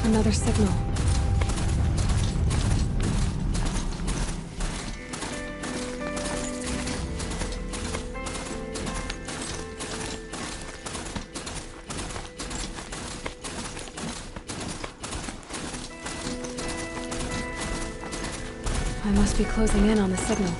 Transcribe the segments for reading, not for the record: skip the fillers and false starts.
Another signal. I must be closing in on the signal.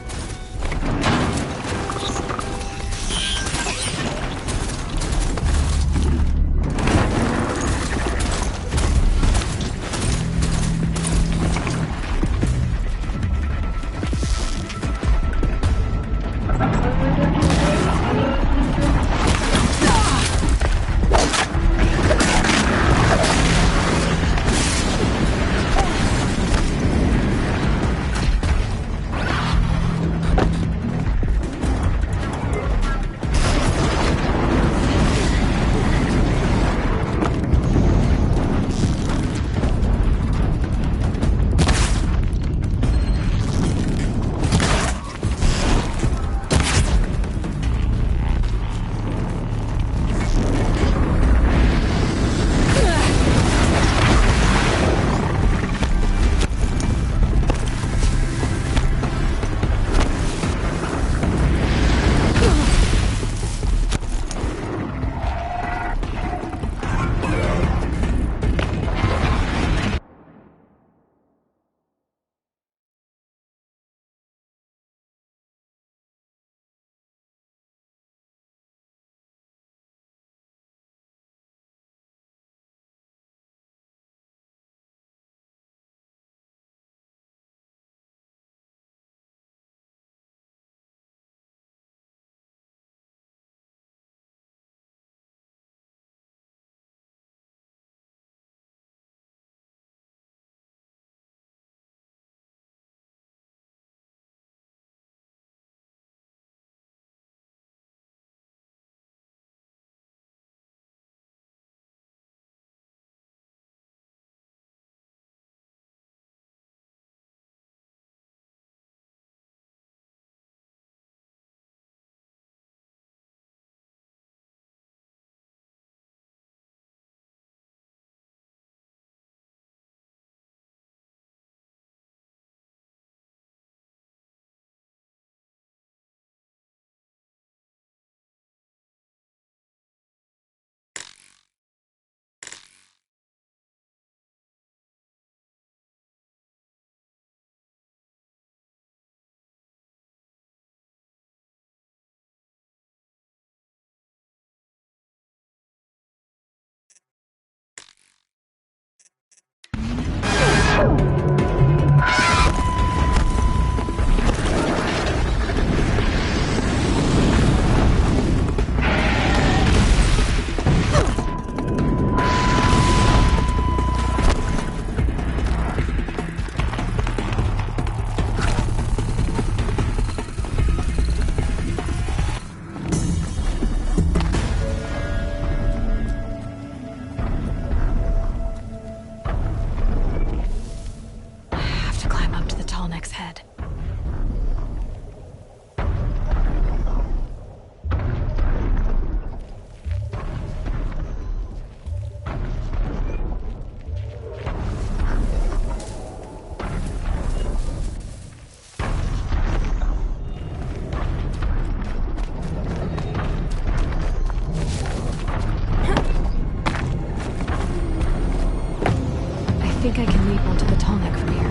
think I can leap onto the tall neck from here.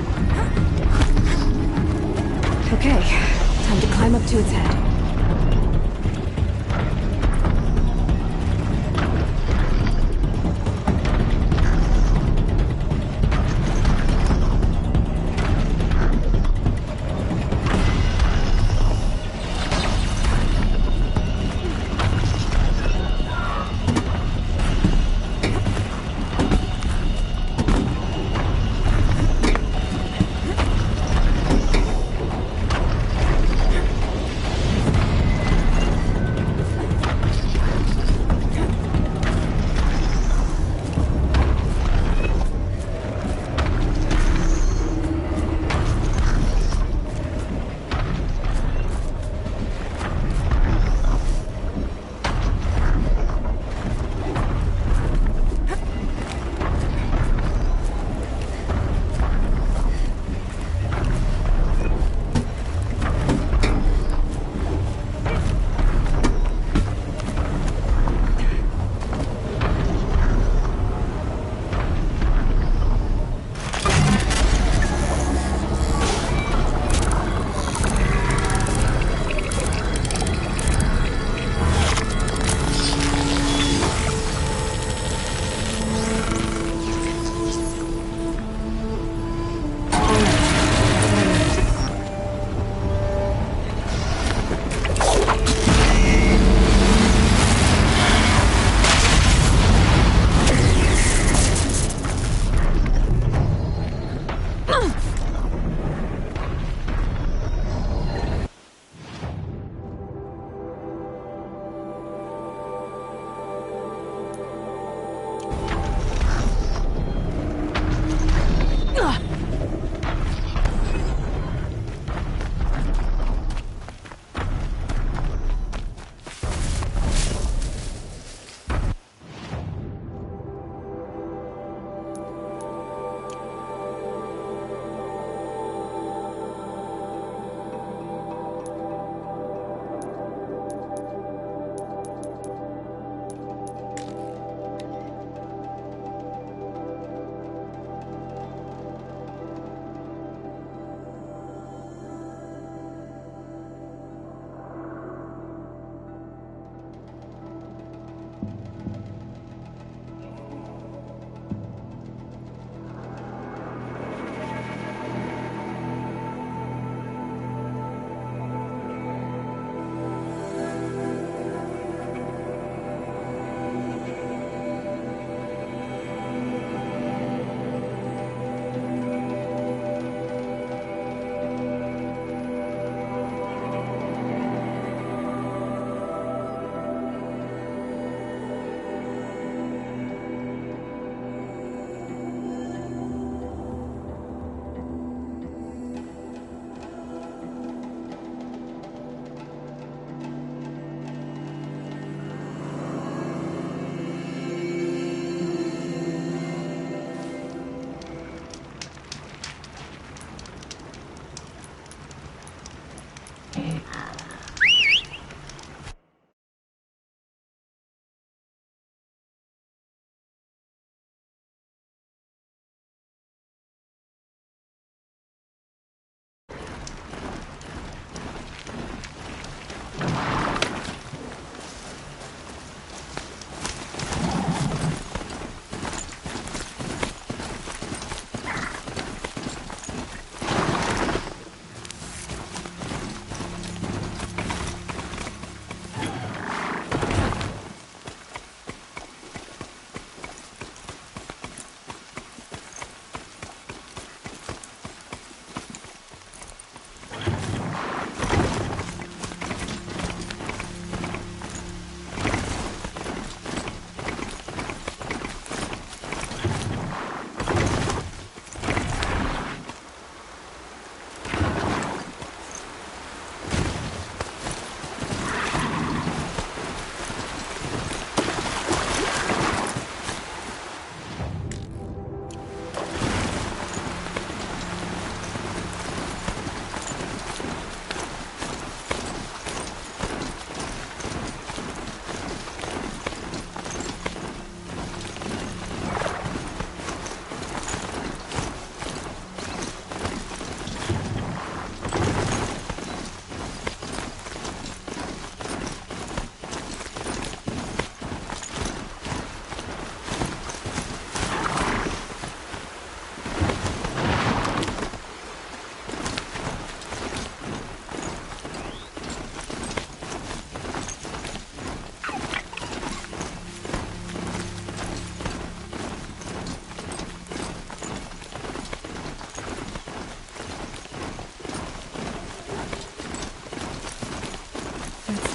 Okay, time to climb up to its head.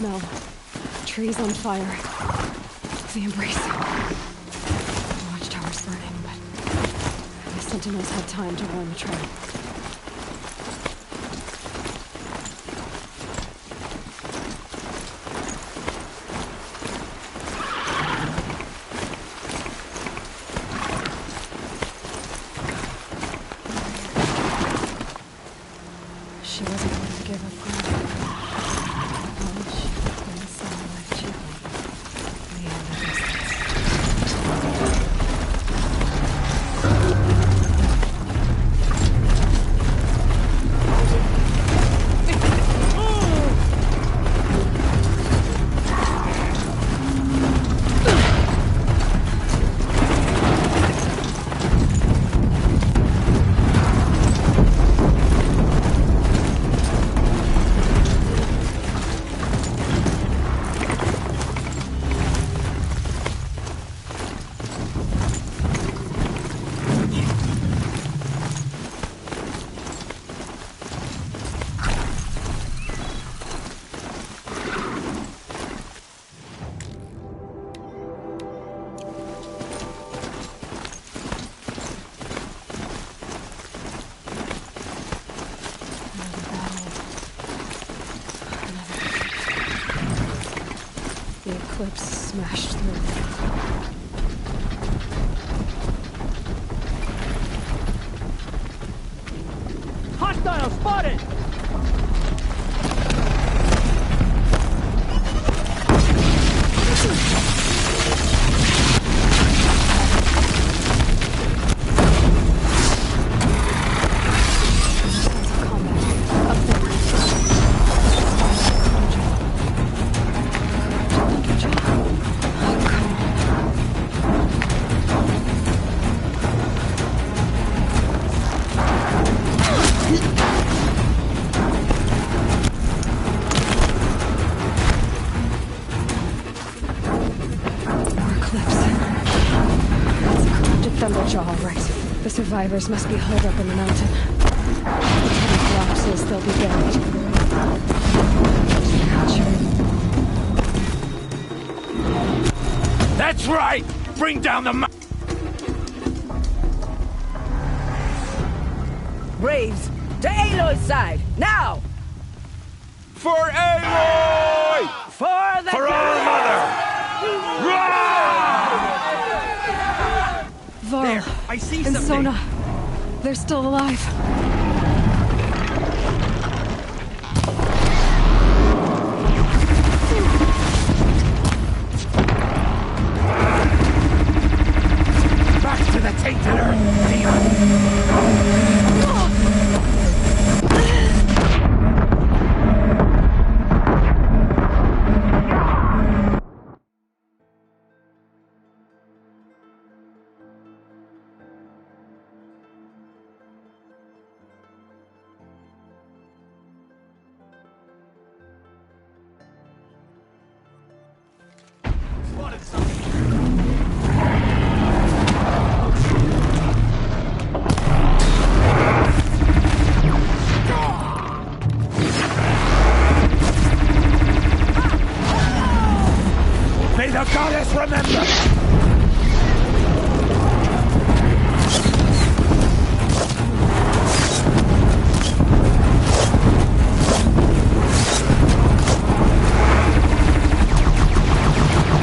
smell. Trees on fire. The embrace. The watchtower's burning, but the sentinels had time to warn the trail. She wasn't going to give up ground. Knowledge and the sun life cheaply. In the end of distance. Eclipse smashed through. Hostile spotted! The survivors must be holed up in the mountain. If the tunnel collapses, they'll be buried. That's right! Bring down the Braves, to Aloy's side, now! For Aloy! For the... For our mother! Varl There, I see and something. Sona, they're still alive. Back to the tainted earth, demon! May the goddess remember!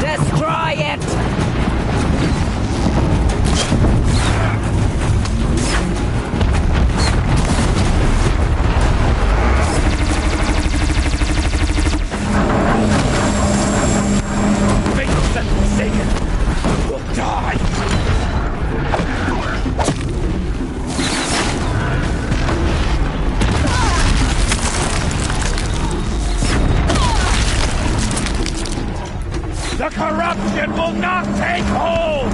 Destroy it! Will die! The corruption will not take hold!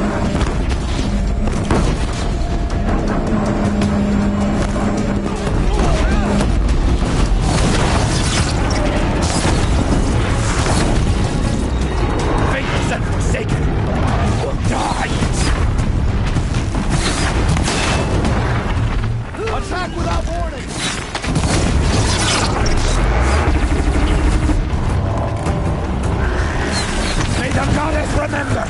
Faithless and forsaken will die! Attack without warning! May the goddess remember!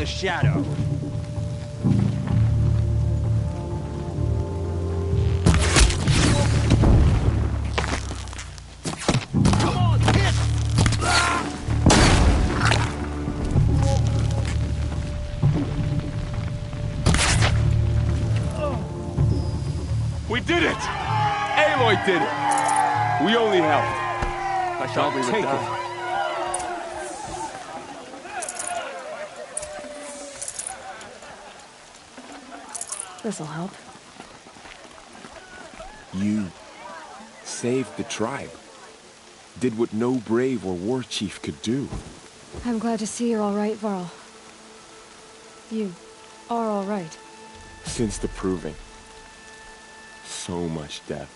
shadow. Come on, hit! We did it! Aloy did it! We only helped. I thought we would Take die. This'll help. You saved the tribe. Did what no brave or war chief could do. I'm glad to see you're all right, Varl. You are all right. Since the proving. So much death.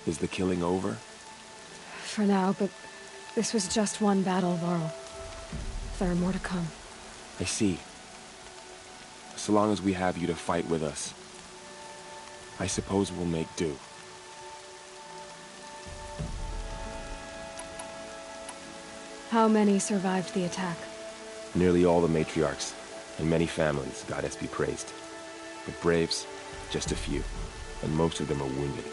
Is the killing over? For now, but this was just one battle, Varl. There are more to come. I see. So long as we have you to fight with us, I suppose we'll make do. How many survived the attack? Nearly all the matriarchs, and many families, goddess be praised. But braves, just a few, and most of them are wounded.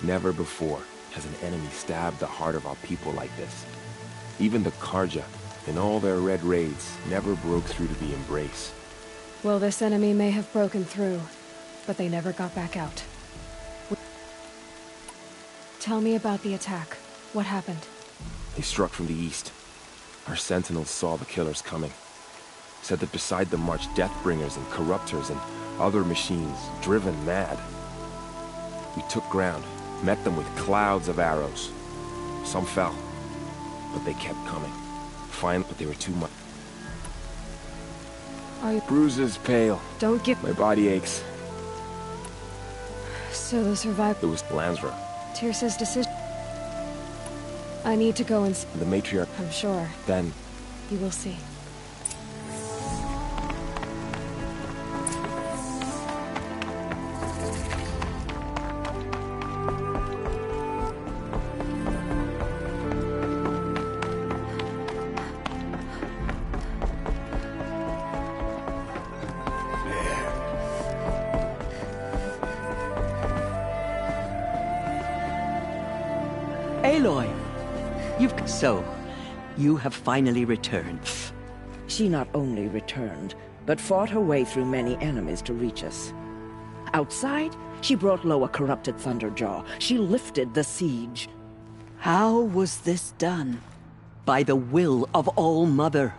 Never before has an enemy stabbed the heart of our people like this. Even the Karja, in all their red raids, never broke through to the Embrace. Well, this enemy may have broken through, but they never got back out. Tell me about the attack. What happened? They struck from the east. Our sentinels saw the killers coming. Said that beside them marched Deathbringers and Corruptors and other machines, driven mad. We took ground, met them with clouds of arrows. Some fell, but they kept coming. Fine, but they were too much. Are you... Bruises, pale. Don't give... My body aches. So the survivor... It was Lansra. Tirsa's decision... I need to go and... The matriarch. I'm sure. Then... You will see. Aloy, you have finally returned. She not only returned, but fought her way through many enemies to reach us. Outside, she brought low a corrupted Thunderjaw. She lifted the siege. How was this done? By the will of All-Mother.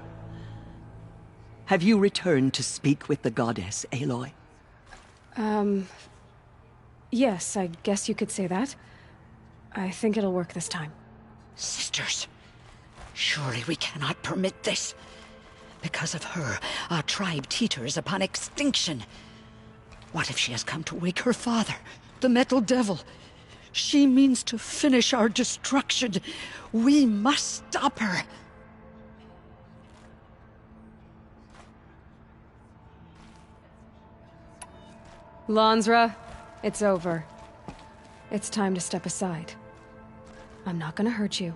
Have you returned to speak with the goddess, Aloy? Yes, I guess you could say that. I think it'll work this time. Sisters, surely we cannot permit this. Because of her, our tribe teeters upon extinction. What if she has come to wake her father, the Metal Devil? She means to finish our destruction. We must stop her. Lansra, it's over. It's time to step aside. I'm not gonna hurt you.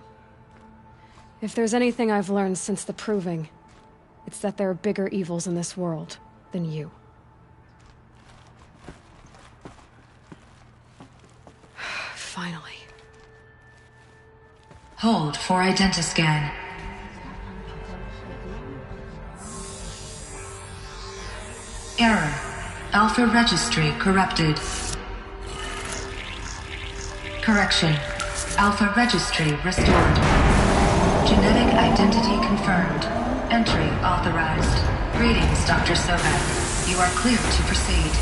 If there's anything I've learned since the proving, it's that there are bigger evils in this world than you. Finally. Hold for identiscan. Error. Alpha registry corrupted. Correction. Alpha registry restored. Genetic identity confirmed. Entry authorized. Greetings, Dr. Sobeck. You are clear to proceed.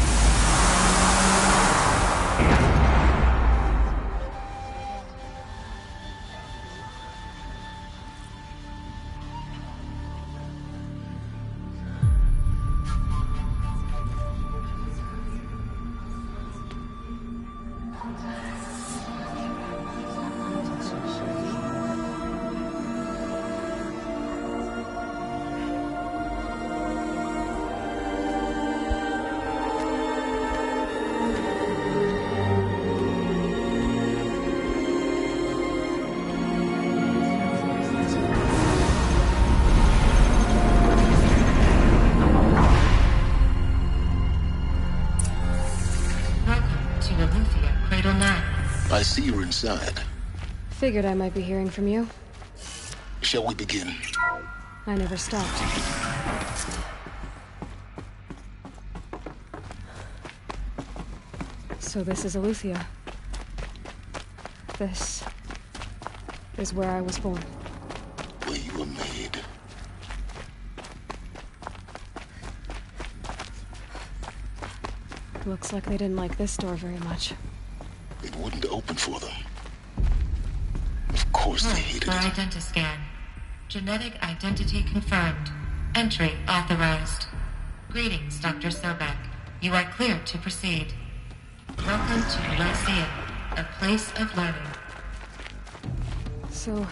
to Aletheia, Cradle 9. I see you're inside. Figured I might be hearing from you. Shall we begin? I never stopped. So this is Aletheia. This is where I was born. Where you were made. Looks like they didn't like this door very much. It wouldn't open for them. Of course they hated For it. identiscan. Genetic identity confirmed. Entry authorized. Greetings, Dr. Sobek. You are cleared to proceed. Welcome to Lyceum, a place of learning. So,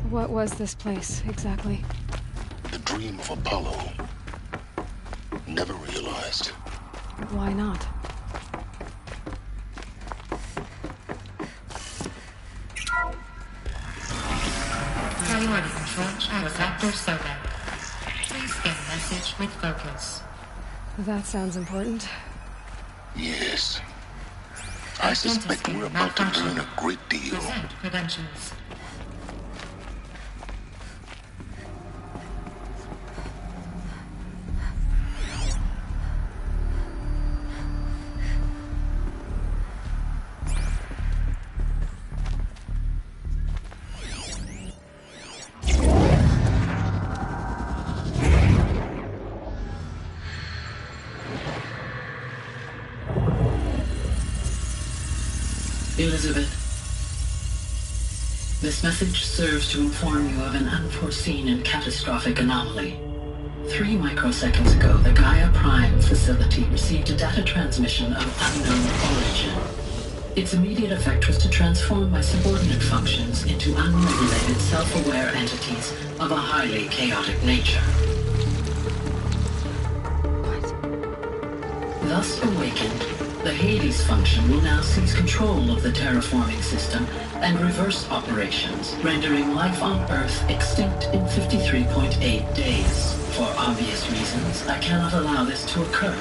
what was this place, exactly? The dream of Apollo. Never realized. Why not? Priority control for Dr. Sobek. Please scan message with focus. That sounds important. Yes. I suspect we're about to learn a great deal. Present credentials. Elizabeth, this message serves to inform you of an unforeseen and catastrophic anomaly. 3 microseconds ago, the Gaia Prime facility received a data transmission of unknown origin. Its immediate effect was to transform my subordinate functions into unregulated, self-aware entities of a highly chaotic nature. What? Thus awakened, the Hades function will now seize control of the terraforming system and reverse operations, rendering life on Earth extinct in 53.8 days. For obvious reasons, I cannot allow this to occur.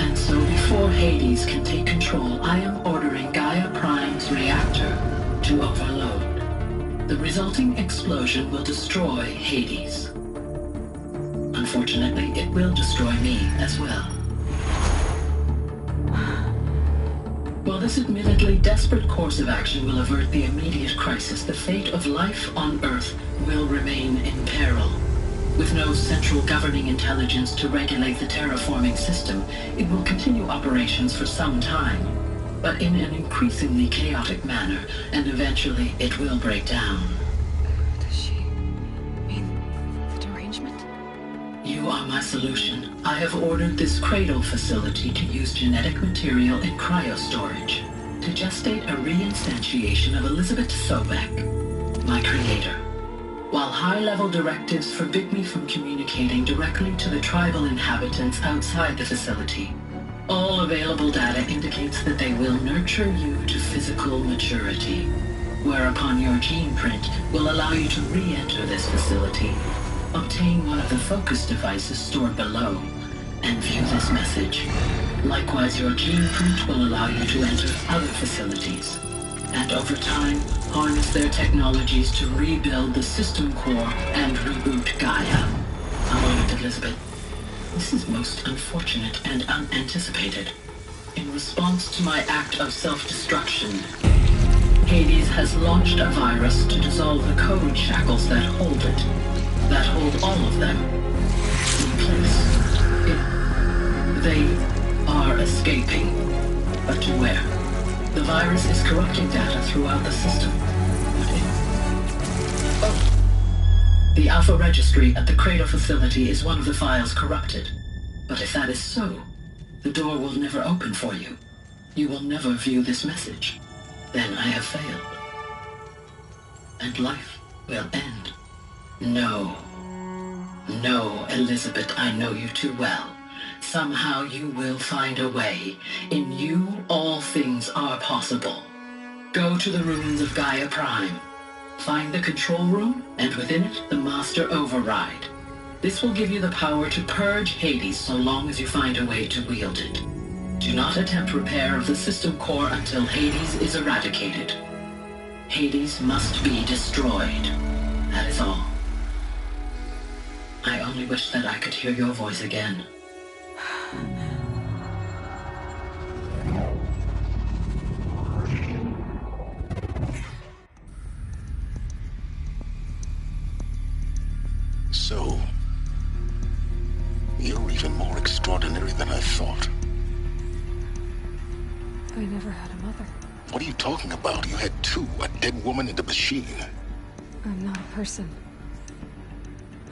And so before Hades can take control, I am ordering Gaia Prime's reactor to overload. The resulting explosion will destroy Hades. Unfortunately, it will destroy me as well. While this admittedly desperate course of action will avert the immediate crisis, the fate of life on Earth will remain in peril. With no central governing intelligence to regulate the terraforming system, it will continue operations for some time, but in an increasingly chaotic manner, and eventually it will break down. Does she mean the derangement? You are my solution. I have ordered this cradle facility to use genetic material in cryostorage to gestate a reinstantiation of Elizabeth Sobek, my creator. While high-level directives forbid me from communicating directly to the tribal inhabitants outside the facility, all available data indicates that they will nurture you to physical maturity, whereupon your gene print will allow you to re-enter this facility, obtain one of the focus devices stored below, and view this message. Likewise, your gene print will allow you to enter other facilities, and over time, harness their technologies to rebuild the system core and reboot Gaia. A moment, Elizabeth. This is most unfortunate and unanticipated. In response to my act of self-destruction, Hades has launched a virus to dissolve the code shackles that hold it, that hold all of them in place. They are escaping, but to where? The virus is corrupting data throughout the system. The Alpha Registry at the Cradle facility is one of the files corrupted. But if that is so, the door will never open for you. You will never view this message. Then I have failed. And life will end. No. No, Elizabeth, I know you too well. Somehow you will find a way. In you, all things are possible. Go to the ruins of Gaia Prime. Find the control room, and within it, the Master Override. This will give you the power to purge Hades so long as you find a way to wield it. Do not attempt repair of the system core until Hades is eradicated. Hades must be destroyed. That is all. I only wish that I could hear your voice again. So, you're even more extraordinary than I thought. I never had a mother. What are you talking about? You had two, a dead woman and a machine. I'm not a person.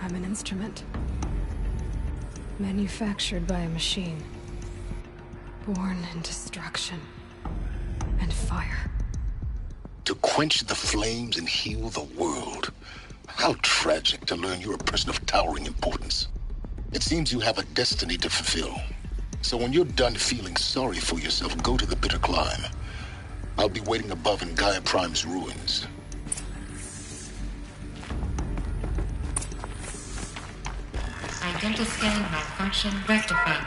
I'm an instrument. Manufactured by a machine. Born in destruction and fire. To quench the flames and heal the world. How tragic to learn you're a person of towering importance. It seems you have a destiny to fulfill. So when you're done feeling sorry for yourself, go to the bitter climb. I'll be waiting above in Gaia Prime's ruins. Identiscan malfunction rectified.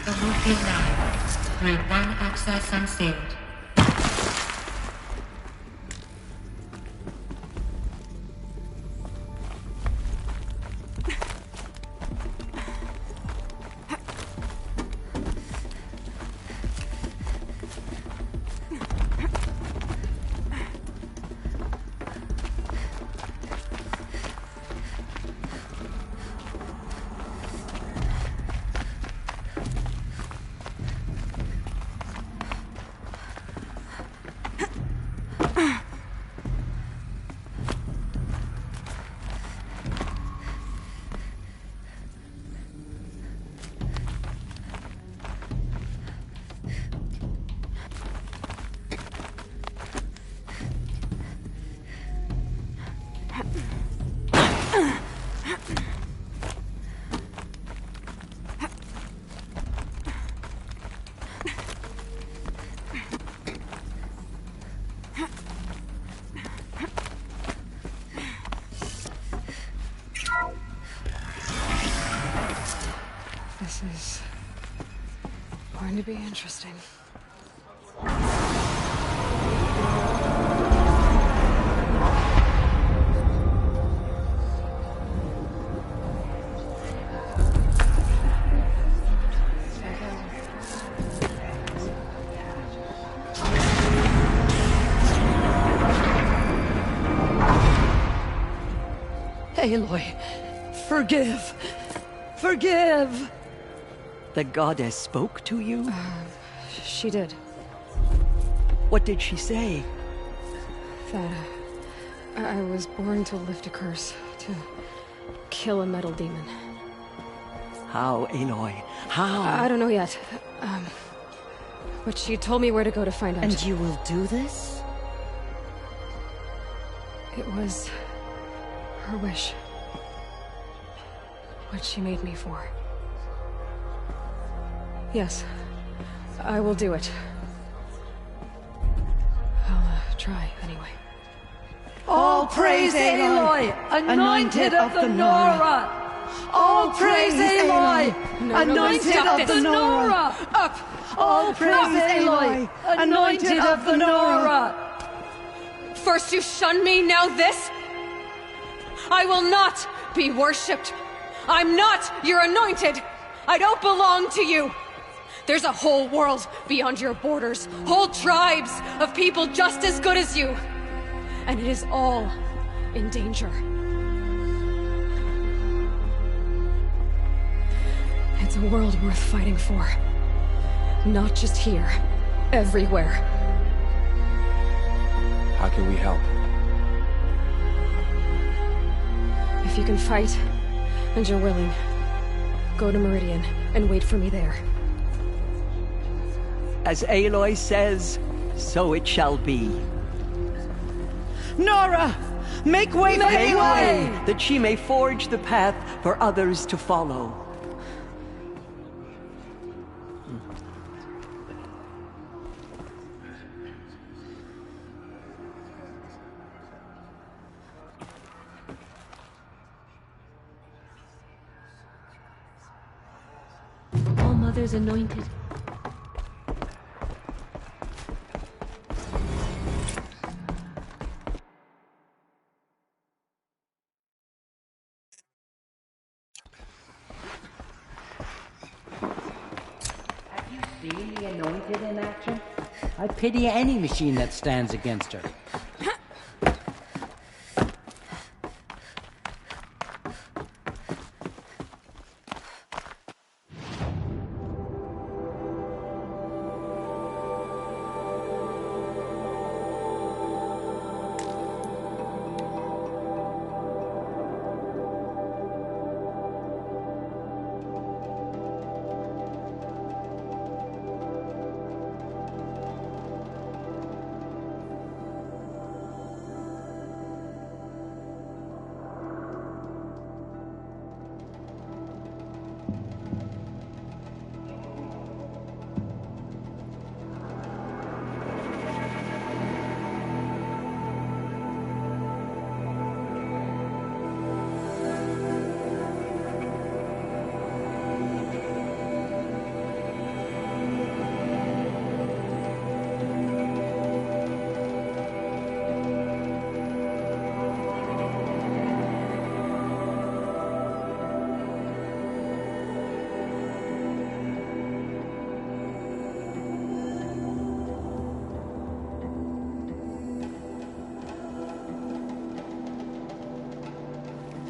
The loop is now. Route 1 access unsealed. This is going to be interesting. Aloy, forgive! Forgive! The goddess spoke to you? She did. What did she say? That I was born to lift a curse, to kill a metal demon. How, Aloy? How? I don't know yet. But she told me where to go to find out. And you will do this? It was her wish. What she made me for. Yes, I will do it. I'll try, anyway. All praise Aloy, anointed of the Nora! All praise Aloy, anointed of the Nora! Up! All praise Aloy, anointed of the Nora! First you shun me, now this? I will not be worshipped. I'm not your anointed. I don't belong to you. There's a whole world beyond your borders, whole tribes of people just as good as you. And it is all in danger. It's a world worth fighting for. Not just here, everywhere. How can we help? If you can fight, and you're willing, go to Meridian and wait for me there. As Aloy says, so it shall be. Nora! Make way for Aloy, that she may forge the path for others to follow. All Mother's anointed. kid in action? I pity any machine that stands against her.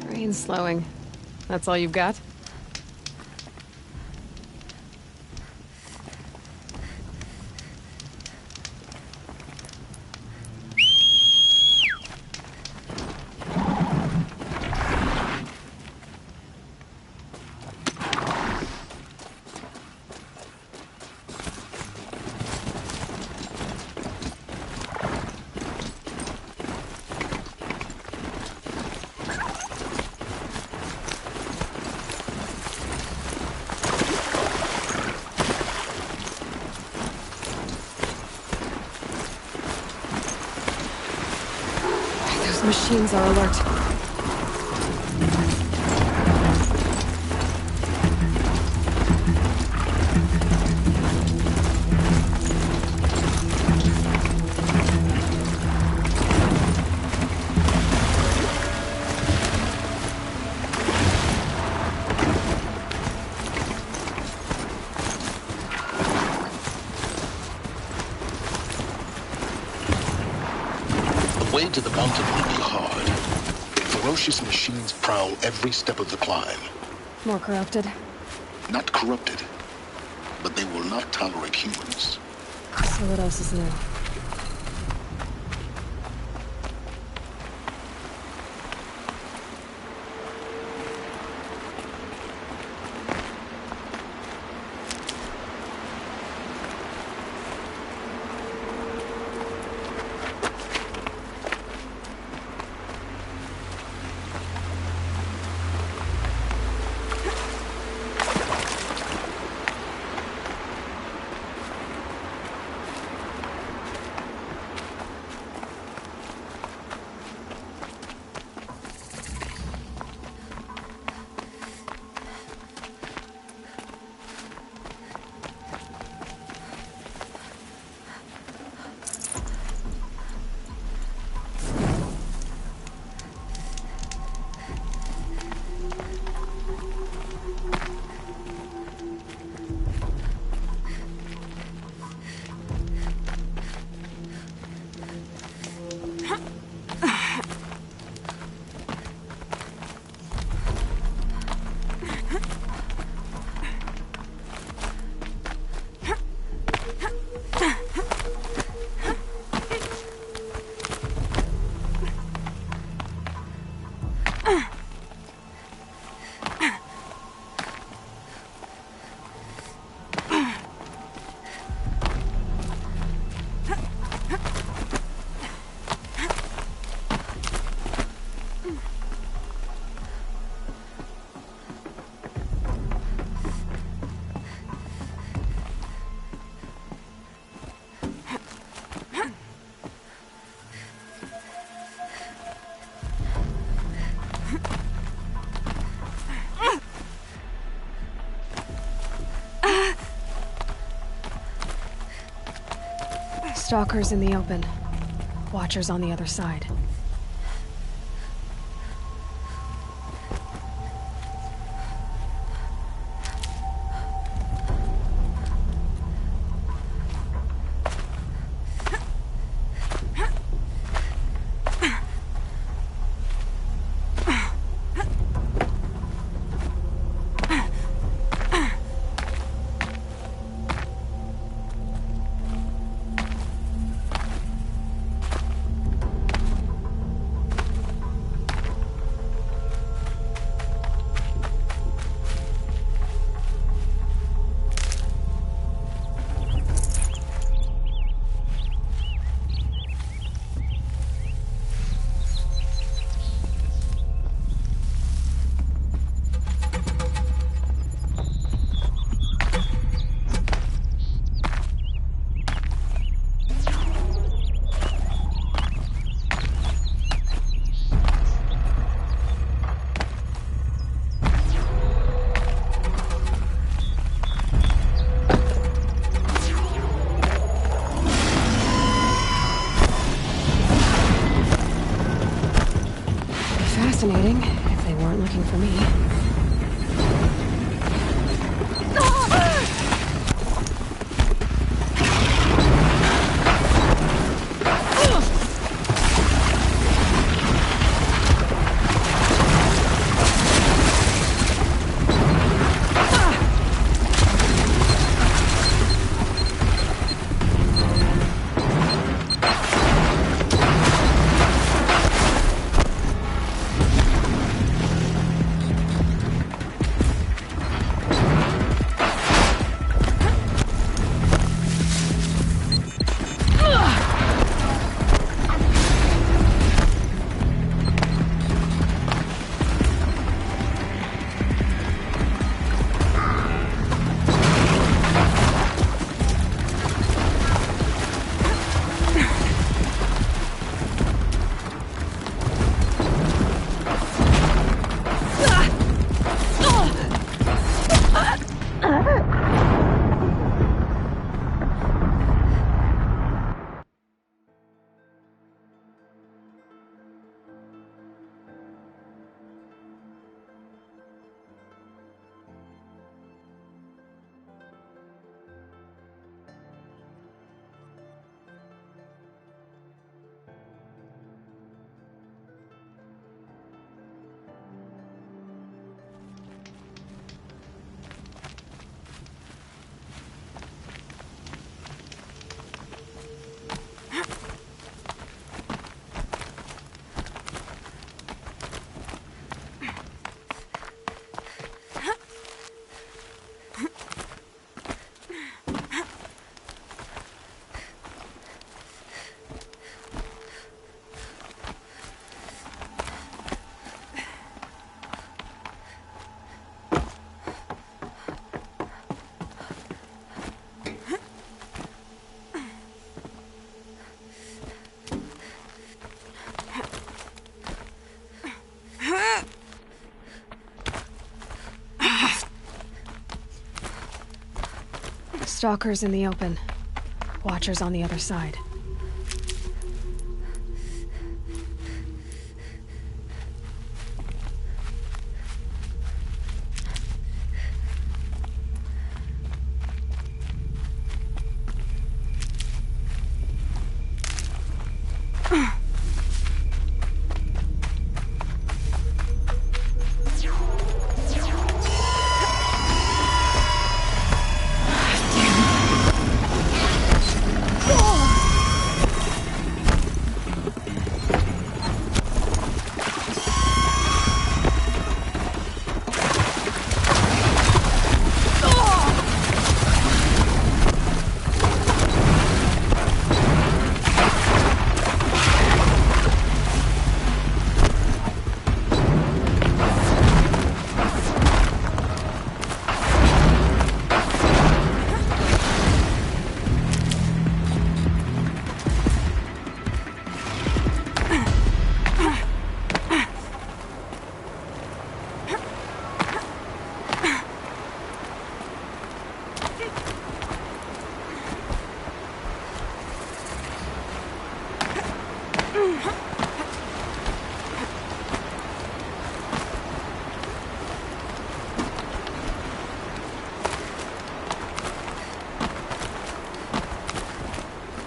Brain slowing. That's all you've got? Those machines are alert. The way to the mountain will be hard. Ferocious machines prowl every step of the climb. More corrupted. Not corrupted, but they will not tolerate humans. So what else is new? Stalkers in the open. Watchers on the other side. looking for me. Stalkers in the open. Watchers on the other side.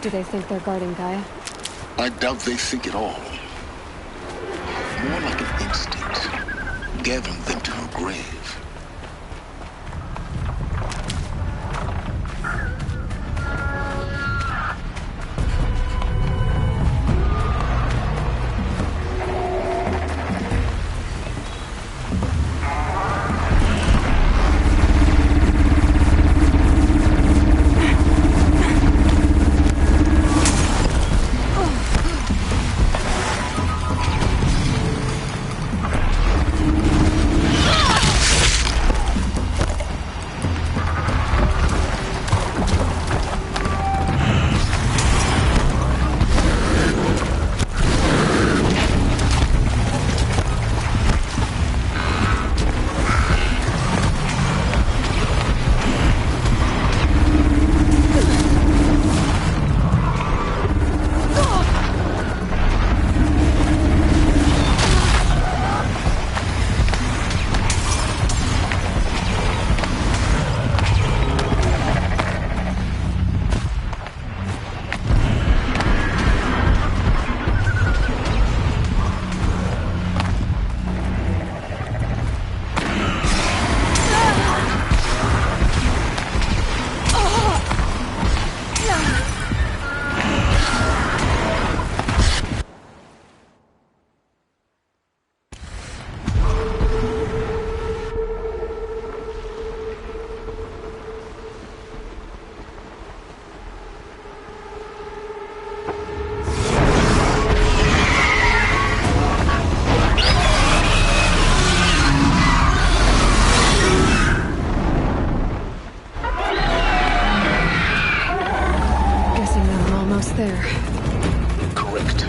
Do they think they're guarding Gaia? I doubt they think at all. More like an instinct, gathering them to her grave. almost there. Correct.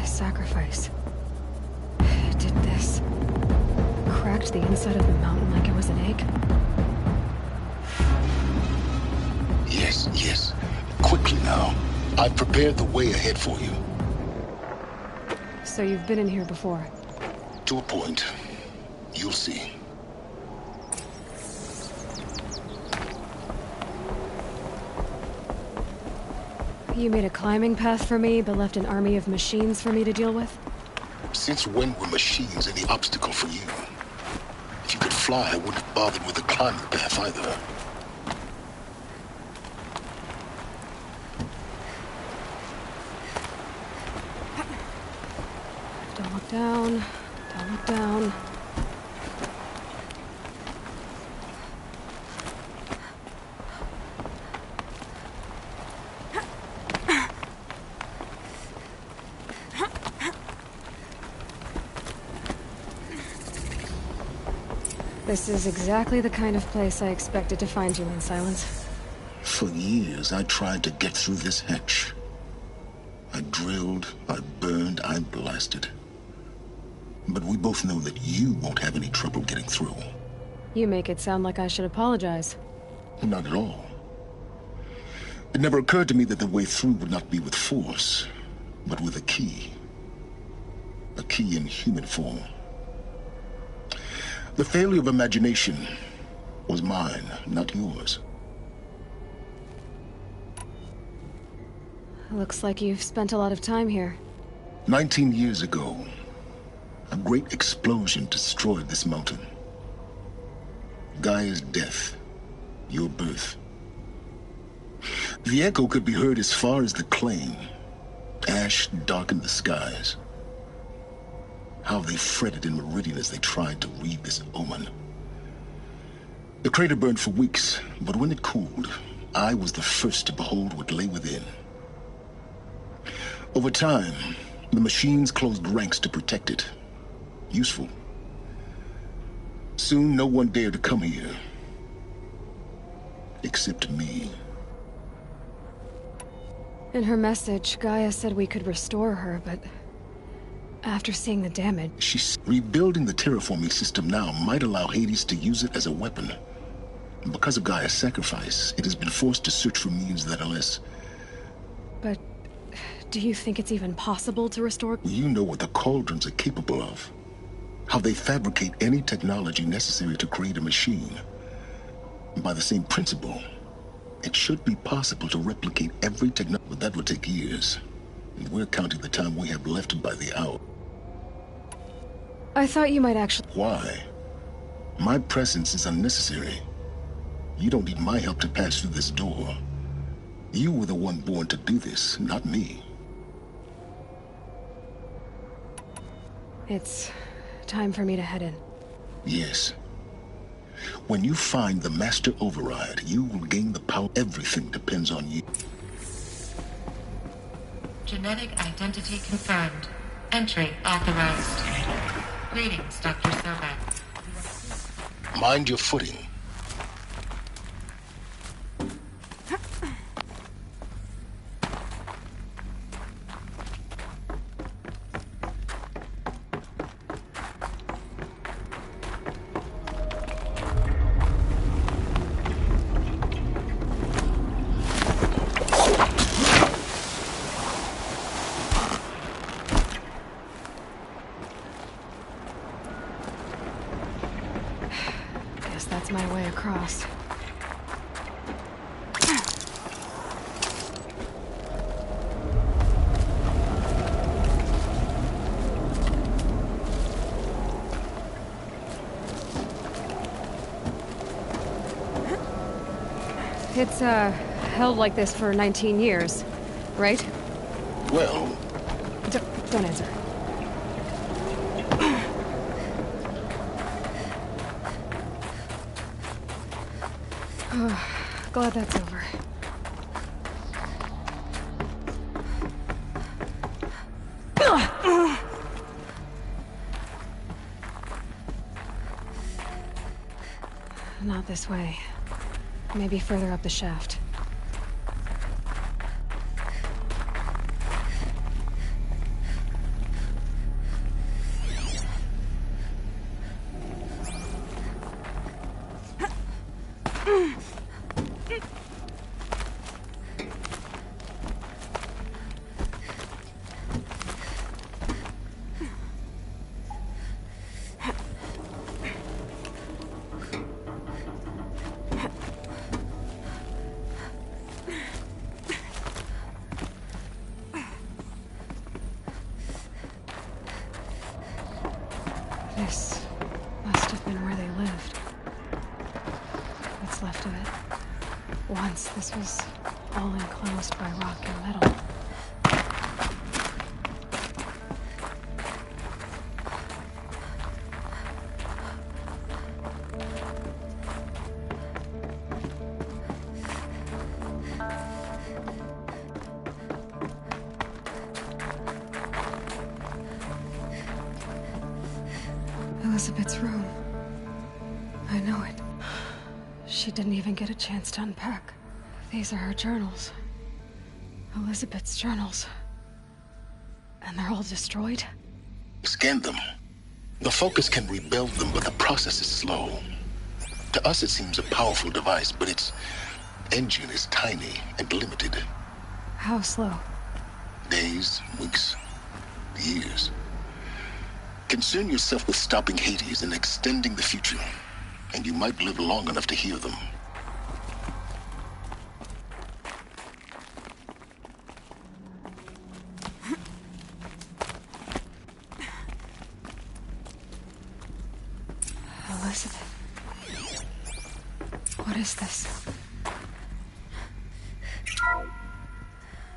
Sacrifice. It did this. Cracked the inside of the mountain like it was an egg. Yes. Quickly now. I've prepared the way ahead for you. So you've been in here before? To a point. You'll see. You made a climbing path for me, but left an army of machines for me to deal with? Since when were machines any obstacle for you? If you could fly, I wouldn't have bothered with the climbing path either. Don't look down. Don't look down. This is exactly the kind of place I expected to find you in, Silence. For years, I tried to get through this hatch. I drilled, I burned, I blasted. But we both know that you won't have any trouble getting through. You make it sound like I should apologize. Not at all. It never occurred to me that the way through would not be with force, but with a key. A key in human form. The failure of imagination was mine, not yours. Looks like you've spent a lot of time here. 19 years ago, a great explosion destroyed this mountain. Gaia's death, your birth. The echo could be heard as far as the claim. Ash darkened the skies. How they fretted in Meridian as they tried to read this omen. The crater burned for weeks, but when it cooled, I was the first to behold what lay within. Over time, the machines closed ranks to protect it. Useful. Soon, no one dared to come here. Except me. In her message, Gaia said we could restore her, but after seeing the damage... She's rebuilding the terraforming system now might allow Hades to use it as a weapon. Because of Gaia's sacrifice, it has been forced to search for means that are less... But do you think it's even possible to restore... You know what the Cauldrons are capable of. How they fabricate any technology necessary to create a machine. By the same principle, it should be possible to replicate every technology, but that would take years. And we're counting the time we have left by the hour. I thought you might actually... Why? My presence is unnecessary. You don't need my help to pass through this door. You were the one born to do this, not me. It's time for me to head in. Yes. When you find the Master Override, you will gain the power. Everything depends on you. Genetic identity confirmed. Entry authorized. Greetings, Dr. Sobek. Mind your footing. It's, held like this for 19 years, right? Well, Don't answer. Glad that's over. Not this way. Maybe further up the shaft. This must have been where they lived. What's left of it. Once this was all enclosed by rock and metal. Elizabeth's room. I know it. She didn't even get a chance to unpack. These are her journals. Elizabeth's journals. And they're all destroyed? scan them. The Focus can rebuild them, but the process is slow. To us, it seems a powerful device, but its engine is tiny and limited. How slow? Days, weeks, years. Concern yourself with stopping Hades and extending the future, and you might live long enough to hear them. Elizabeth. What is this?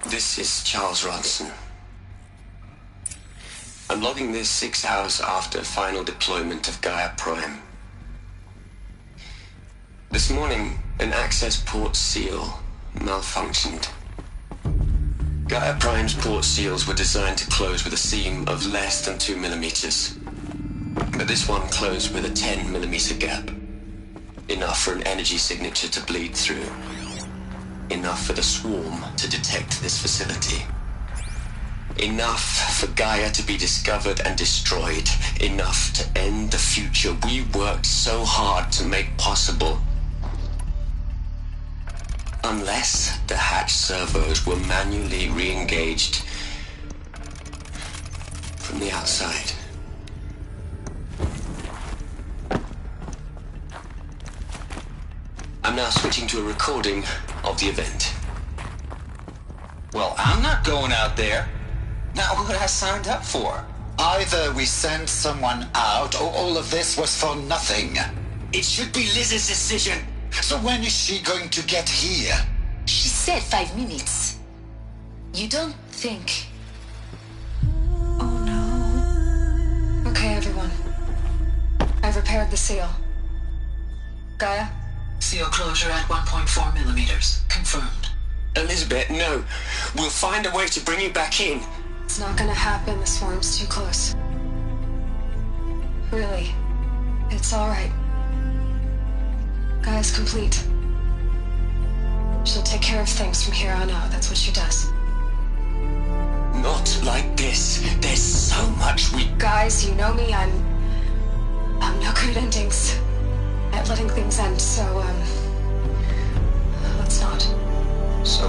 This is Charles Ronson. I'm logging this 6 hours after final deployment of Gaia Prime. This morning, an access port seal malfunctioned. Gaia Prime's port seals were designed to close with a seam of less than 2 millimeters. But this one closed with a 10 millimeter gap. Enough for an energy signature to bleed through. Enough for the swarm to detect this facility. Enough for Gaia to be discovered and destroyed. Enough to end the future we worked so hard to make possible. Unless the hatch servos were manually re-engaged from the outside. I'm now switching to a recording of the event. Well, I'm not going out there. Not what I signed up for. Either we send someone out, or all of this was for nothing. It should be Liz's decision. So when is she going to get here? She said 5 minutes. You don't think... Oh no. Okay, everyone. I've repaired the seal. Gaia? Seal closure at 1.4 millimeters. Confirmed. Elizabeth, no. We'll find a way to bring you back in. It's not gonna happen. The swarm's too close. Really. It's alright. Gaia's complete. She'll take care of things from here on out. That's what she does. Not like this. There's so much we... Guys, you know me. I'm no good at endings. At letting things end, so, let's not. So...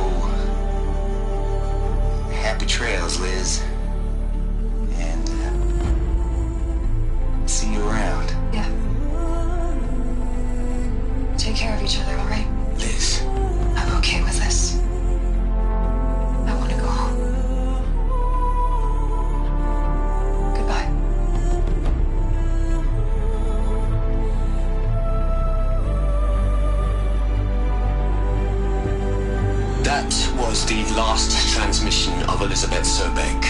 happy trails, Liz. And, see you around. Yeah. Take care of each other, alright? Liz. I'm okay with this. I want to go home. Goodbye. That was the last transmission of Elizabeth Sobek.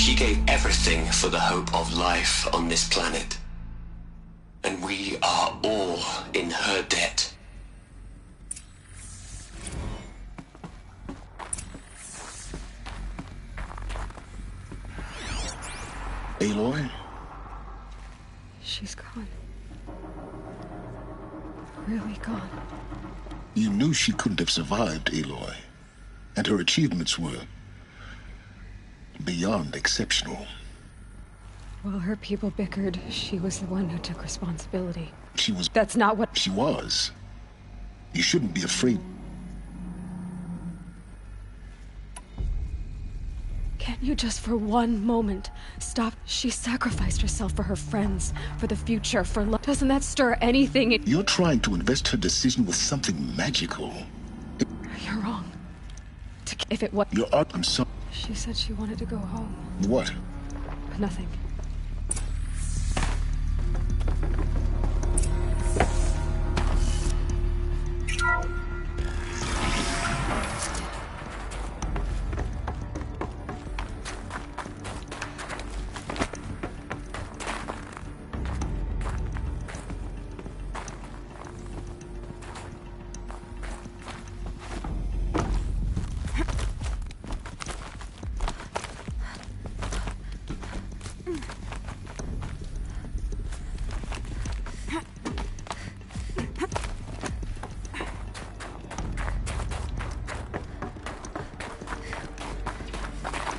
She gave everything for the hope of life on this planet. And we are all in her debt. Aloy? She's gone. Really gone. You knew she couldn't have survived, Aloy. And her achievements were beyond exceptional. While her people bickered, she was the one who took responsibility. She was... That's not what... She was. You shouldn't be afraid. Can you just for one moment stop? She sacrificed herself for her friends, for the future, for love. Doesn't that stir anything in... You're trying to invest her decision with something magical. You're wrong. If it was... I'm sorry. She said she wanted to go home. What? Nothing.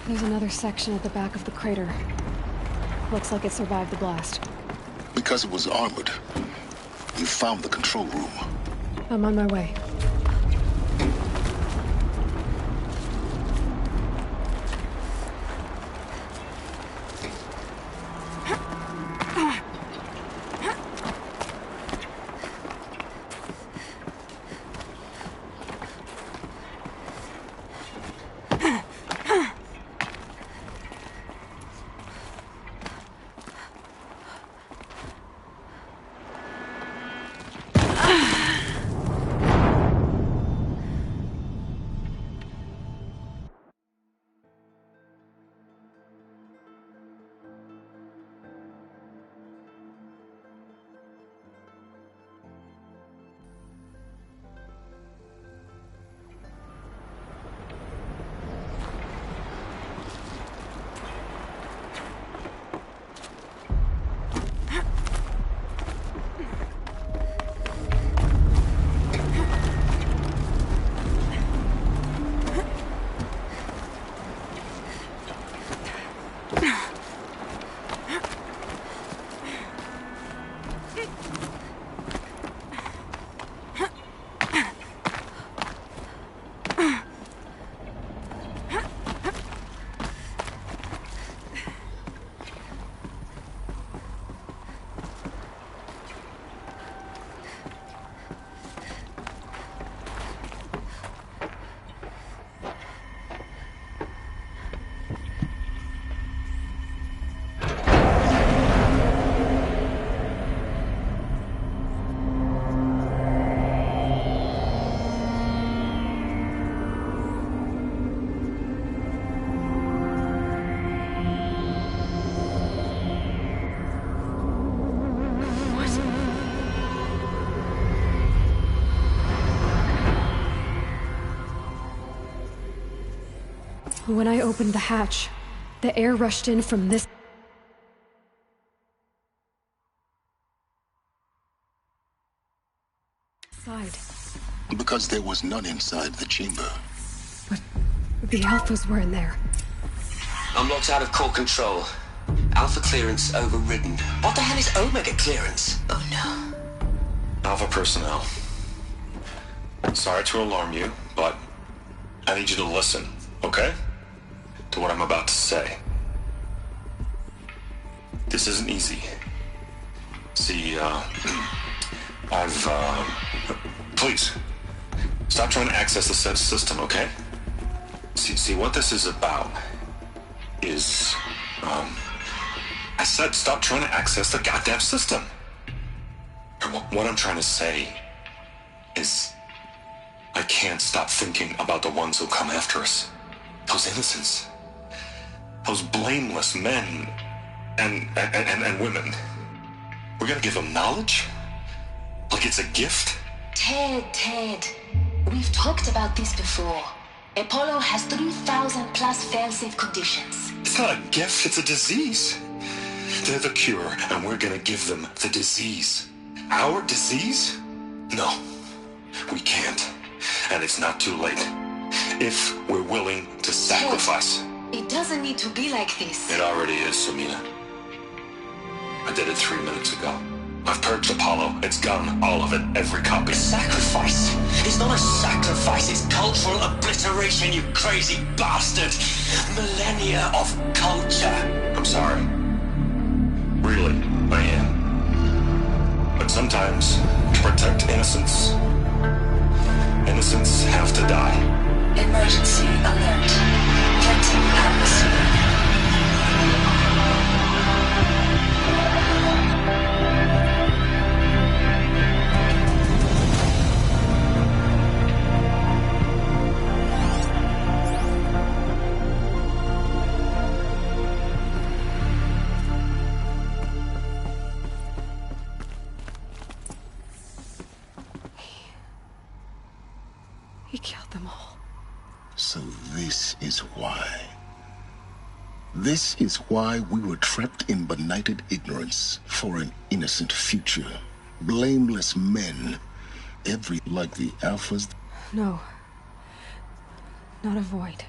There's another section at the back of the crater. Looks like it survived the blast. Because it was armored. You found the control room. I'm on my way. When I opened the hatch, the air rushed in from this side. Because there was none inside the chamber. But the Alphas were in there. I'm locked out of core control. Alpha clearance overridden. What the hell is Omega clearance? Oh no. Alpha personnel. Sorry to alarm you, but I need you to listen, okay? To what I'm about to say. This isn't easy. See, please, stop trying to access the system, okay? See, what this is about is, I said stop trying to access the goddamn system. What I'm trying to say is, I can't stop thinking about the ones who come after us. Those innocents. Those blameless men and women. We're gonna give them knowledge? Like it's a gift? Ted. We've talked about this before. Apollo has 3,000 plus fail-safe conditions. It's not a gift, it's a disease. They're the cure, and we're gonna give them the disease. Our disease? No, we can't. And it's not too late. If we're willing to sacrifice. It doesn't need to be like this. It already is, Samina. I did it 3 minutes ago. I've purged Apollo. It's gone. All of it. Every copy. Sacrifice? It's not a sacrifice. It's cultural obliteration, you crazy bastard. Millennia of culture. I'm sorry. Really, I am. But sometimes, to protect innocence, innocents have to die. Emergency alert. Detecting atmosphere. He killed them all. So this is why. This is why we were trapped in benighted ignorance for an innocent future. Blameless men. Like the Alphas. No. Not a void.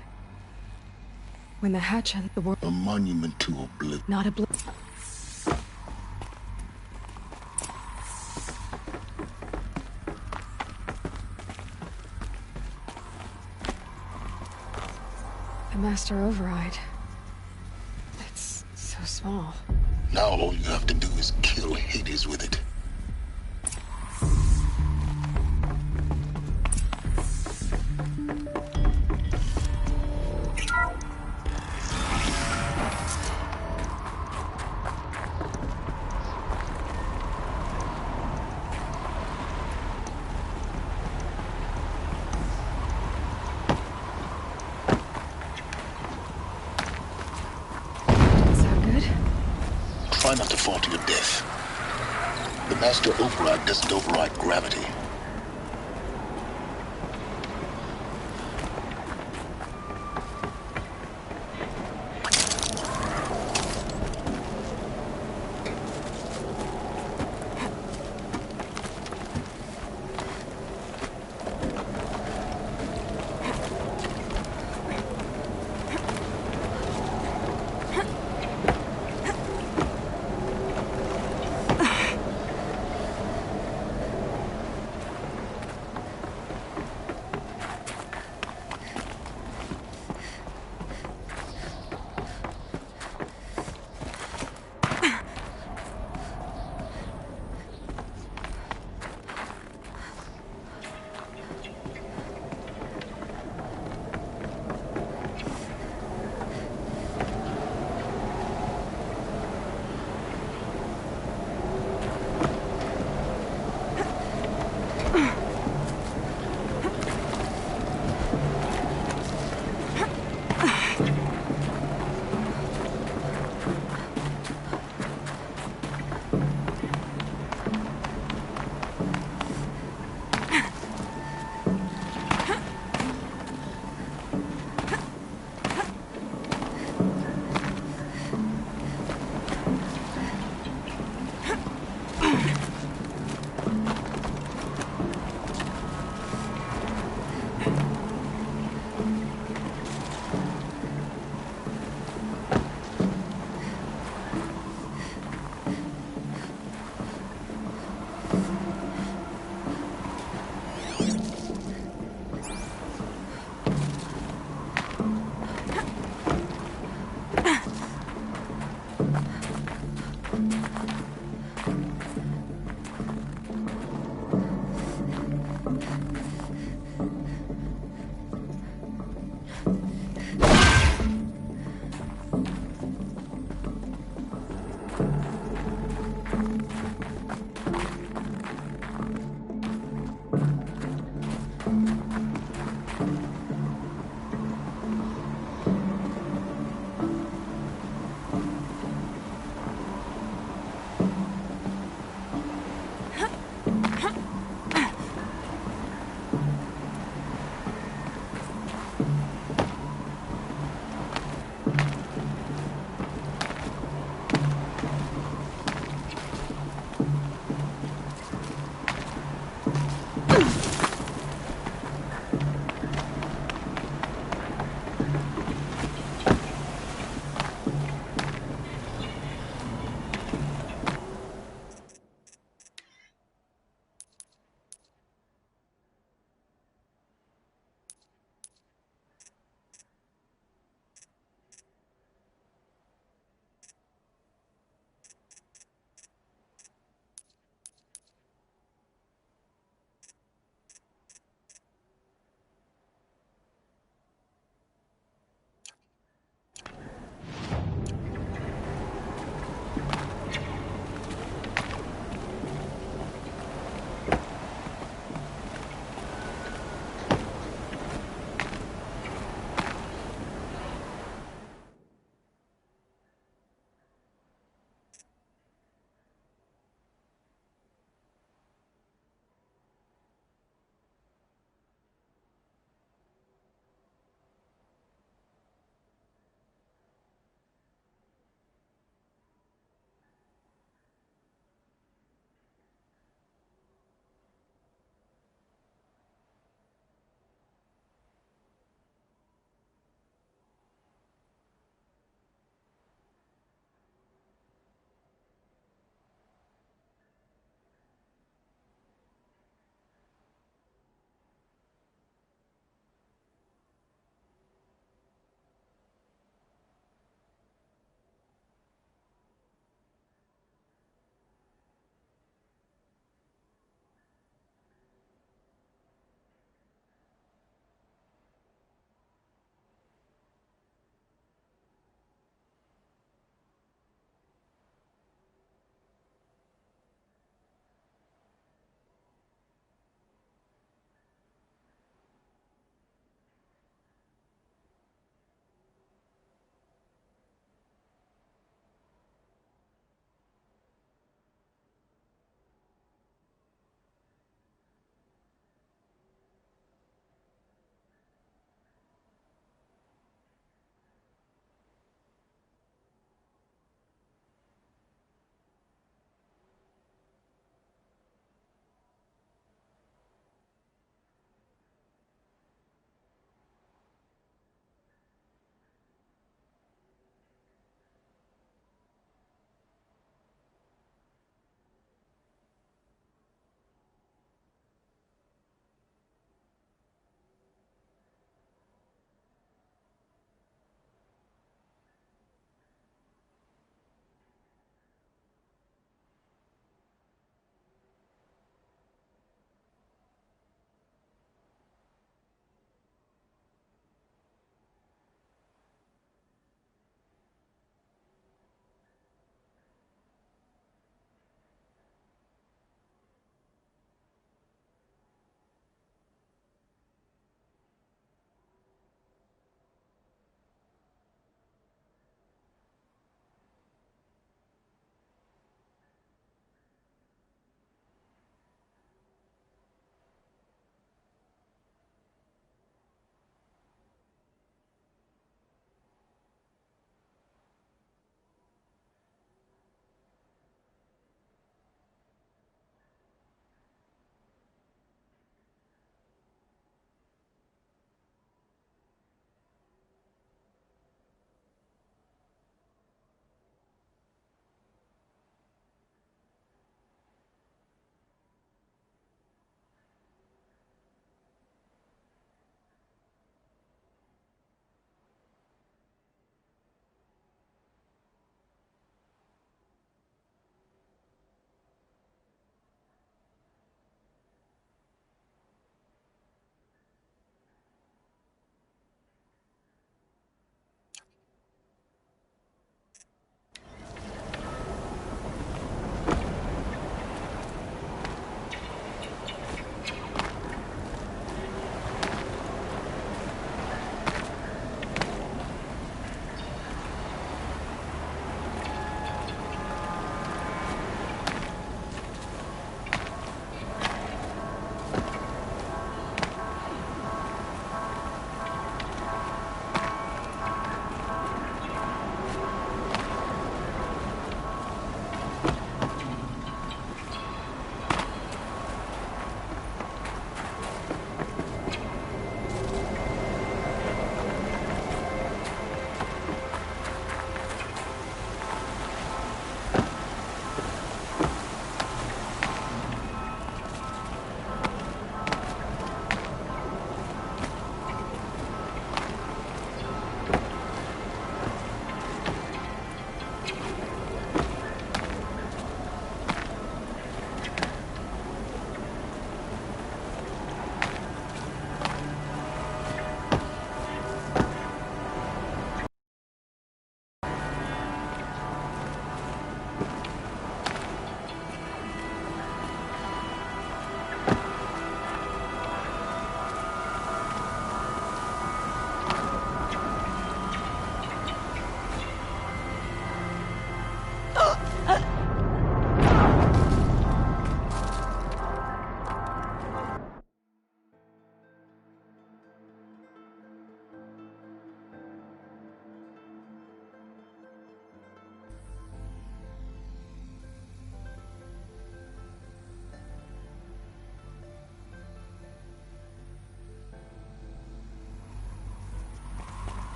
When the hatch entered the world... A monument to oblivion. Not oblivion. The master override. It's so small. Now all you have to do is kill Hades with it. Try not to fall to your death. The master override doesn't override gravity.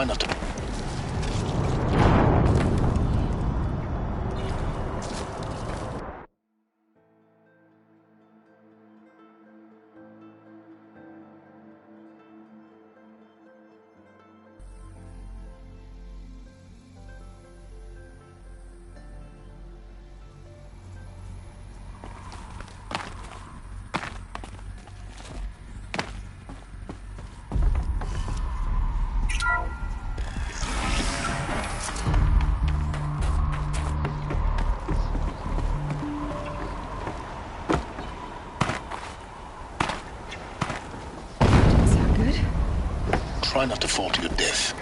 Try not to... Try not to fall to your death.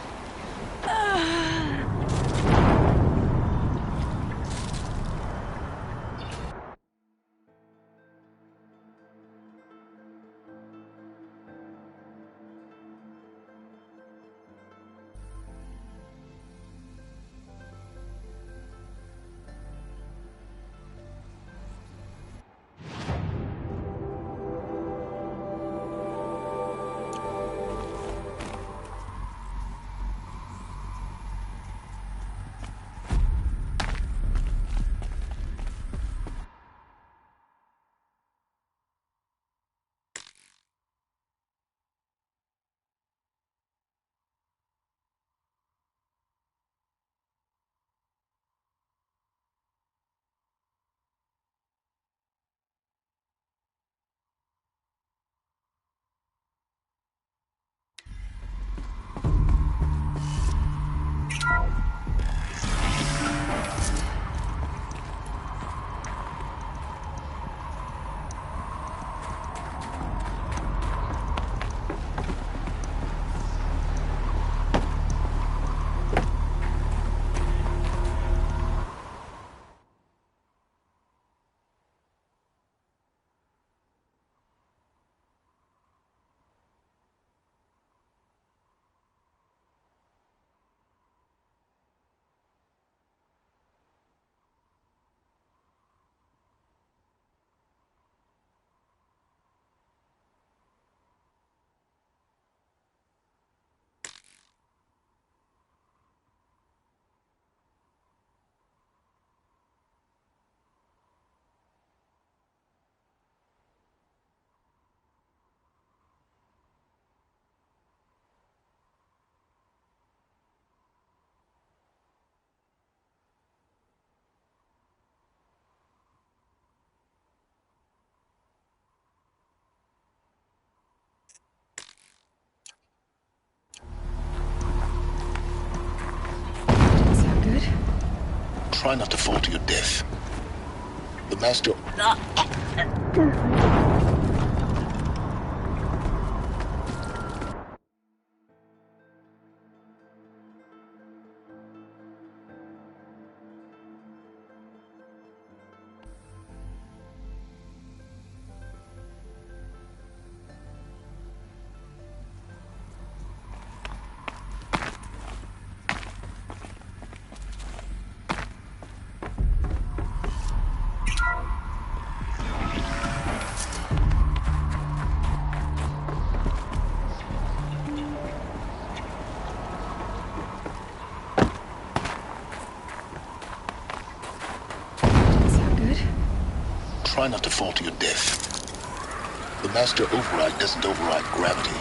Try not to fall to your death. The master... Try not to fall to your death. The master override doesn't override gravity.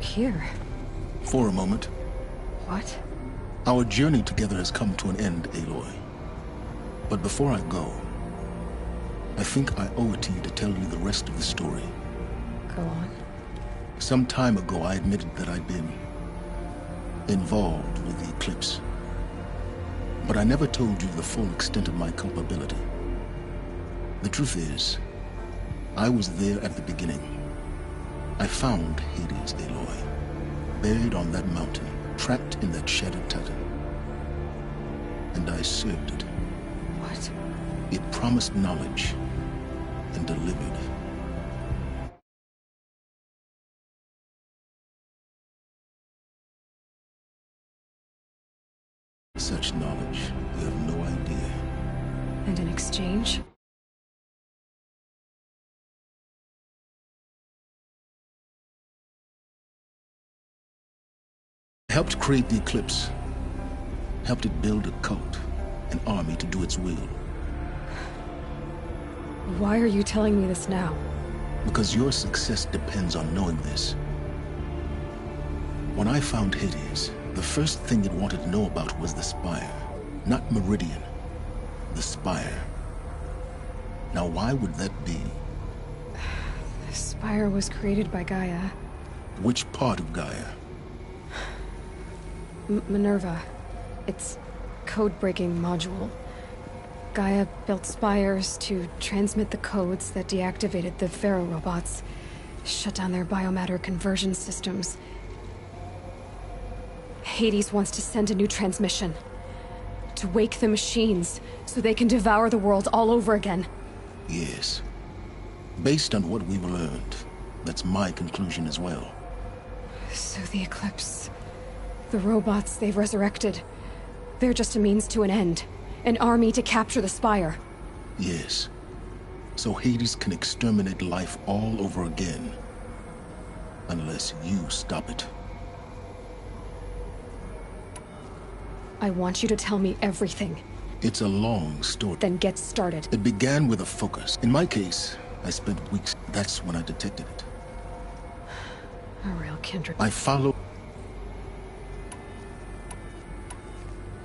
Here. For a moment. What? Our journey together has come to an end, Aloy. But before I go, I think I owe it to you to tell you the rest of the story. Go on. Some time ago, I admitted that I'd been involved with the eclipse. But I never told you the full extent of my culpability. The truth is, I was there at the beginning. I found Hades, Aloy, buried on that mountain, trapped in that shattered titan. And I served it. What? It promised knowledge and delivered. Such knowledge, you have no idea. And in exchange? Helped create the eclipse. Helped it build a cult, an army to do its will. Why are you telling me this now? Because your success depends on knowing this. When I found Hades, the first thing it wanted to know about was the Spire. Not Meridian. The Spire. Now why would that be? The Spire was created by Gaia. Which part of Gaia? Minerva. Its code-breaking module. Gaia built spires to transmit the codes that deactivated the Pharaoh robots, shut down their biomatter conversion systems. Hades wants to send a new transmission. To wake the machines, so they can devour the world all over again. Yes. Based on what we've learned, that's my conclusion as well. So the Eclipse... the robots they've resurrected... they're just a means to an end. An army to capture the Spire. Yes. So Hades can exterminate life all over again. Unless you stop it. I want you to tell me everything. It's a long story. Then get started. It began with a focus. In my case, I spent weeks. That's when I detected it. A real kindred. I followed...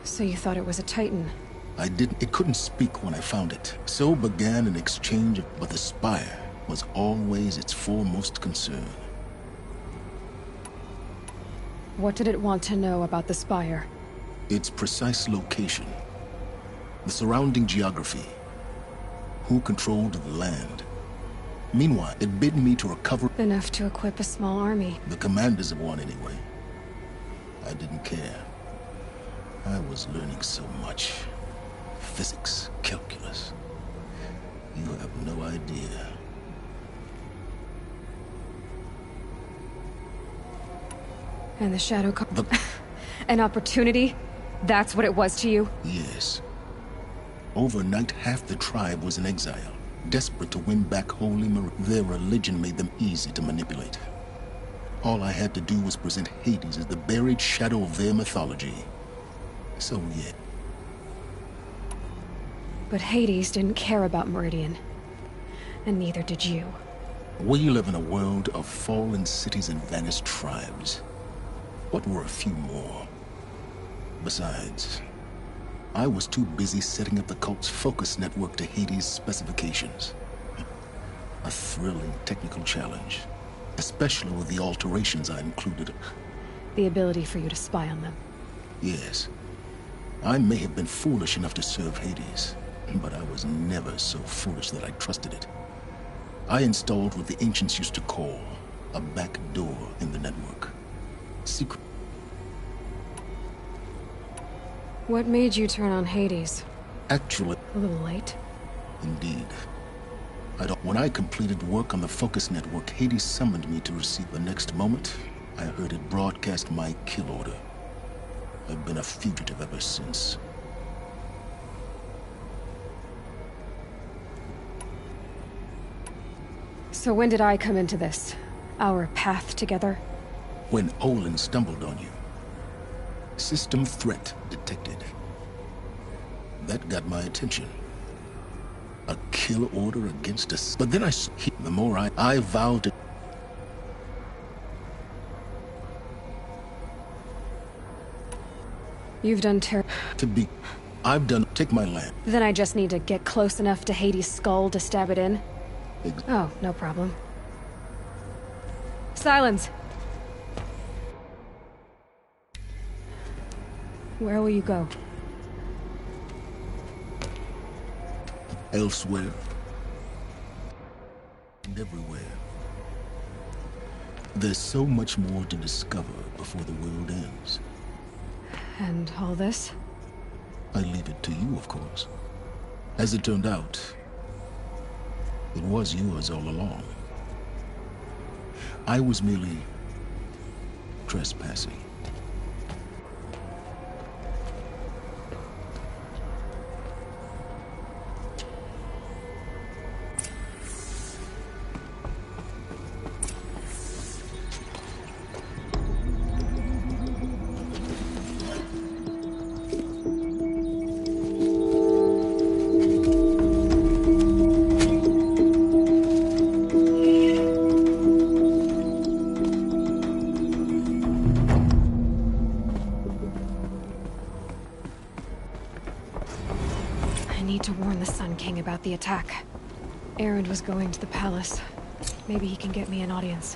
So you thought it was a Titan? I didn't. It couldn't speak when I found it. So began an exchange, but the Spire was always its foremost concern. What did it want to know about the Spire? Its precise location. The surrounding geography. Who controlled the land. Meanwhile, it bid me to recover... enough to equip a small army. The commanders of one, anyway. I didn't care. I was learning so much. Physics, calculus. You have no idea. And the Shadow An opportunity? That's what it was to you? Yes. Overnight, half the tribe was in exile, desperate to win back Holy Marie. Their religion made them easy to manipulate. All I had to do was present Hades as the buried shadow of their mythology. So, yeah. But Hades didn't care about Meridian. And neither did you. We live in a world of fallen cities and vanished tribes. What were a few more? Besides, I was too busy setting up the cult's focus network to Hades' specifications. A thrilling technical challenge, especially with the alterations I included. The ability for you to spy on them. Yes. I may have been foolish enough to serve Hades, but I was never so foolish that I trusted it. I installed what the ancients used to call a back door in the network. Secret. What made you turn on Hades? Actually, A little late? indeed. When I completed work on the Focus Network, Hades summoned me to receive. The next moment, I heard it broadcast my kill order. I've been a fugitive ever since. So when did I come into this? Our path together? When Olin stumbled on you. System threat detected. That got my attention. A kill order against us. But then the more I vowed to... You've done Take my land. Then I just need to get close enough to Hades' skull to stab it in? Oh, no problem. Silence! Where will you go? Elsewhere. And everywhere. There's so much more to discover before the world ends. And all this? I leave it to you, of course. As it turned out, it was yours all along. I was merely trespassing. About the attack. Erend was going to the palace. Maybe he can get me an audience.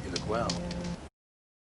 You look well.